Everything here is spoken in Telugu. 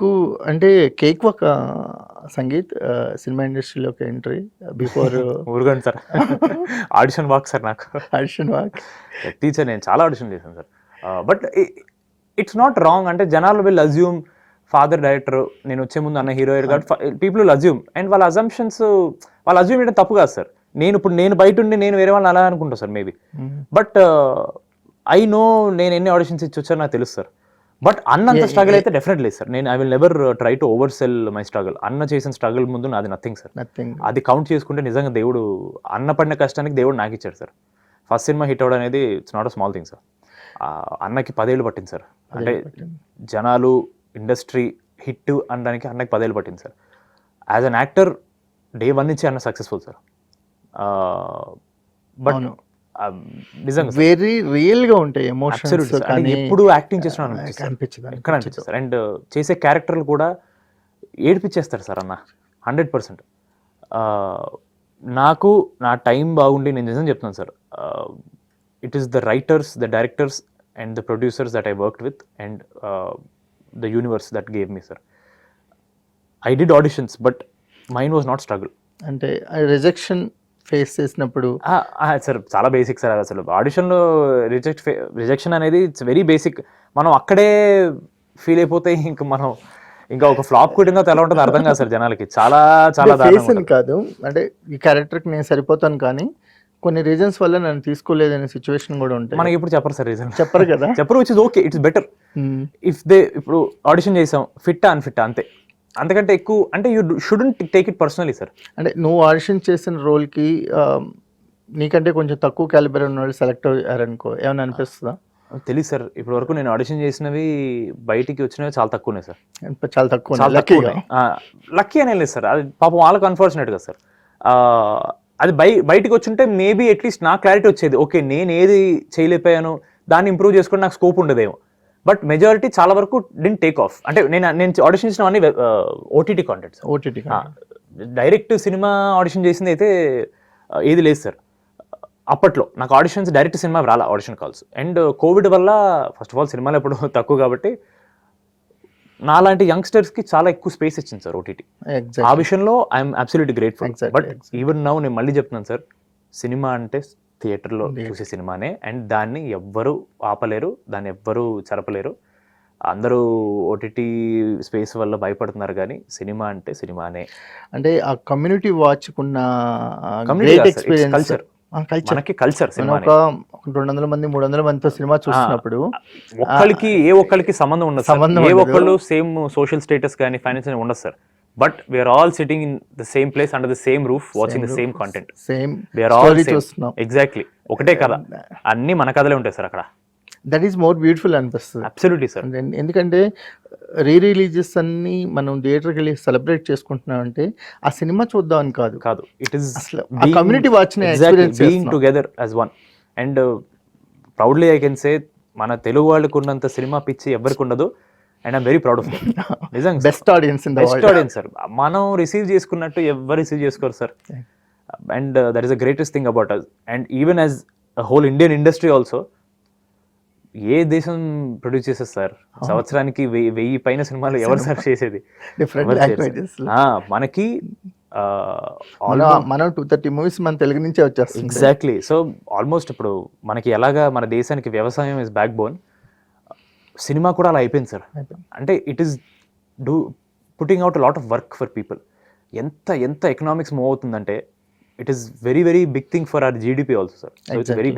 నీకు అంటే కేక్ ఒక సంగీత్ సినిమా ఇండస్ట్రీలోకి ఎంట్రీ బిఫోర్ ఊరుకోండి సార్. ఆడిషన్ వాక్ సార్ నాకు. Audition walk. టీచర్ నేను చాలా ఆడిషన్ చేశాను sir. But it's not wrong. అంటే జనాలు విల్ అజ్యూమ్ ఫాదర్ డైరెక్టర్, నేను వచ్చే ముందు అన్న హీరో కాబట్టి పీపుల్ విల్ అజ్యూమ్. అండ్ వాళ్ళ అజంప్షన్స్ వాళ్ళు అజ్యూమ్ చేయడం తప్పు కాదు సార్. నేను బయట ఉండి నేను వేరే వాళ్ళని అలా అనుకుంటా sir maybe. But I know నేను ఎన్ని ఆడిషన్స్ ఇచ్చి వచ్చారో నాకు తెలుసు సార్. బట్ అన్నంత స్ట్రగుల్ అయితే డెఫినెట్లీ లేదు సార్. నేను I will never try to over cell my struggle. అన్న చేసిన స్ట్రగుల్ ముందు నాది నథింగ్ సార్. అది కౌంట్ చేసుకుంటే నిజంగా దేవుడు అన్న పడిన కష్టానికి దేవుడు నాకు ఇచ్చాడు సార్. ఫస్ట్ సినిమా హిట్ అవ్వడం అనేది it's not a small thing sir. అన్నకి 10 ఏళ్ళు పట్టింది సార్. అంటే జనాలు ఇండస్ట్రీ హిట్ అనడానికి అన్నకి 10 ఏళ్ళు పట్టింది sir. As an actor day 1 నుంచి అన్న సక్సెస్ఫుల్ సార్. బట్ నిజంగా వెరీ రియల్ గా ఉంటాయి ఎమోషన్స్. ఎప్పుడు యాక్టింగ్ చేస్తున్నాను ఎక్కడ అనిపిస్తుంది సార్. అండ్ చేసే క్యారెక్టర్లు కూడా ఏడిపించేస్తారు సార్ అన్న 100%. నాకు నా టైం బాగుండి నేను నిజం చెప్తున్నాను sir. It is the writers, the directors and the producers that I worked with and the universe that gave me sir. I did auditions but mind was not struggle. అంటే రిజెక్షన్ ఫేస్ చేసినప్పుడు సార్ చాలా బేసిక్ సార్. అసలు ఆడిషన్లో రిజెక్షన్ అనేది ఇట్స్ వెరీ బేసిక్. మనం అక్కడే ఫీల్ అయిపోతే ఇంకా ఒక ఫ్లాప్ కొట్టిన ఎలా ఉంటుందో అర్థం కాదు సార్ జనాలకి. చాలా చాలా కాదు అంటే ఈ క్యారెక్టర్కి నేను సరిపోతాను కానీ కొన్ని రీజన్స్ వల్ల నన్ను తీసుకోలేదనే సిచ్యువేషన్ కూడా ఉంటాయి. మనకి ఇప్పుడు చెప్పరు సార్, రీజన్ చెప్పరు కదా. చెప్పరు, which is okay, it's better. If ఇప్పుడు ఆడిషన్ చేసాం, ఫిట్టా అన్ఫిట్టా అంతే. అంతకంటే ఎక్కువ అంటే you shouldn't take it personally sir. అంటే నువ్వు ఆడిషన్ చేసిన రోల్కి నీకంటే కొంచెం తక్కువ క్యాలిబర్ ఉన్న వాళ్ళు సెలెక్ట్ అయ్యారనుకో ఏమైనా అనిపిస్తుందా? తెలియదు సార్. ఇప్పటి వరకు నేను ఆడిషన్ చేసినవి బయటికి వచ్చినవి చాలా తక్కువనే సార్. చాలా తక్కువ. లక్కీ అనే లేదు సార్. అది పాపం వాళ్ళకి అన్ఫార్చునేట్ కదా సార్. అది బయటికి వచ్చుంటే మేబీ అట్లీస్ట్ నాకు క్లారిటీ వచ్చేది. ఓకే నేను ఏది చేయలేకపోయాను, దాన్ని ఇంప్రూవ్ చేసుకుని నాకు స్కోప్ ఉండదేమో. బట్ మెజారిటీ చాలా వరకు డిడ్ంట్ టేక్ ఆఫ్. అంటే నేను ఆడిషన్ చేసినవన్నీ OTT content sir. OTT direct cinema audition చేసింది అయితే ఏది లేదు సార్. అప్పట్లో నాకు ఆడిషన్స్ డైరెక్ట్ సినిమా రాలా ఆడిషన్ కాల్స్. అండ్ కోవిడ్ వల్ల ఫస్ట్ ఆఫ్ ఆల్ సినిమాలు ఎప్పుడు తక్కువ కాబట్టి నాలాంటి యంగ్స్టర్స్కి చాలా ఎక్కువ స్పేస్ ఇచ్చింది సార్ ఓటీటీ. ఆ విషయంలో I'm absolutely grateful. But even now నేను మళ్ళీ చెప్తున్నాను సార్, సినిమా అంటే థియేటర్లో చూసే సినిమానే. అండ్ దాన్ని ఎవ్వరూ ఆపలేరు, దాన్ని ఎవ్వరూ చెరపలేరు. అందరూ ఓటీటీ స్పేస్ వల్ల భయపడుతున్నారు కానీ సినిమా అంటే సినిమానే. అంటే ఆ కమ్యూనిటీ వాచ్కున్న కల్చర్, మనకి కల్చర్ సినిమా. 200 మంది 300 మందితో సినిమా చూసినప్పుడు ఒక్కరికి సంబంధం ఉండదు. ఏ ఒక్కళ్ళు సేమ్ సోషల్ స్టేటస్ కానీ ఫైనాన్స్ అని ఉండదు sir. But we are all sitting in the same place under the same roof watching the same content. We are all exactly ఒకటే కథ, అన్ని మన కథలే ఉంటాయి సార్ అక్కడ. దట్ ఈస్ మోర్ బ్యూటిఫుల్ అనిపిస్తుంది. Absolutely sir. ఎందుకంటే రిలీజెస్ అన్ని మనం థియేటర్కి వెళ్ళి సెలబ్రేట్ చేసుకుంటున్నాం అంటే ఆ సినిమా చూద్దాం అని కాదు. It is community watch being together as one. And proudly I can say మన తెలుగు వాళ్ళకు ఉన్నంత సినిమా పిచ్చి ఎవరికి ఉండదు. And I'm very proud of that. నిజంగా బెస్ట్ ఆడియన్స్ సార్. మనం రిసీవ్ చేసుకున్నట్టు ఎవరు రిసీవ్ చేసుకోరు sir. And that is the greatest thing about us. And even as whole Indian industry also, ఏ దేశం ప్రొడ్యూస్ చేసేది సార్ సంవత్సరానికి 1000 పైన సినిమాలు ఎవరు సార్ చేసేది? మనకి మనం 230 మూవీస్ మన తెలుగు నుంచే వచ్చేస్తాయి. ఎగ్జాక్ట్లీ. సో ఆల్మోస్ట్ ఇప్పుడు మనకి ఎలాగా మన దేశానికి వ్యవసాయం ఇస్ బ్యాక్ బోన్, సినిమా కూడా అలా అయిపోయింది సార్. అంటే it is putting out lot of work for people. ఎంత ఎకనామిక్స్ మూవ్ అవుతుందంటే it is very very big thing for our GDP also sir. It's very